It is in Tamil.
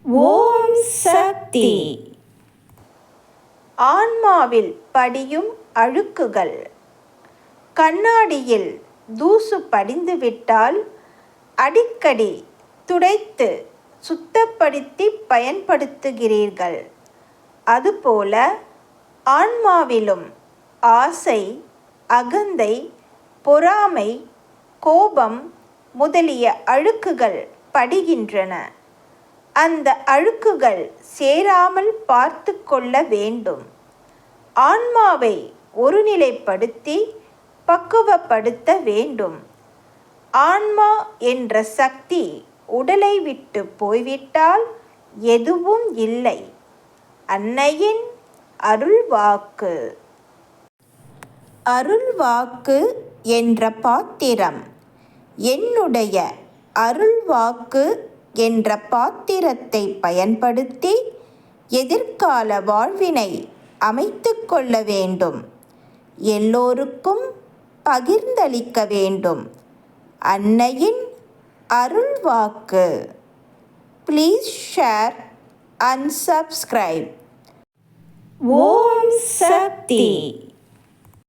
ஓம் சக்தி. ஆன்மாவில் படியும் அழுக்குகள். கண்ணாடியில் தூசு படிந்துவிட்டால் அடிக்கடி துடைத்து சுத்தப்படுத்தி பயன்படுத்துகிறீர்கள். அதுபோல ஆன்மாவிலும் ஆசை, அகந்தை, பொறாமை, கோபம் முதலிய அழுக்குகள் படிகின்றன. அந்த அழுக்குகள் சேராமல் பார்த்து கொள்ள வேண்டும். ஆன்மாவை ஒருநிலைப்படுத்தி பக்குவப்படுத்த வேண்டும். ஆன்மா என்ற சக்தி உடலை விட்டு போய்விட்டால் எதுவும் இல்லை. அன்னையின் அருள்வாக்கு. அருள்வாக்கு என்ற பாத்திரம். என்னுடைய அருள்வாக்கு என்ற பாத்திரத்தை பயன்படுத்தி எதிர்கால வாழ்வினை அமைத்து கொள்ள வேண்டும். எல்லோருக்கும் பகிர்ந்தளிக்க வேண்டும். அன்னையின் அருள்வாக்கு. Please share and subscribe. Om Sakthi.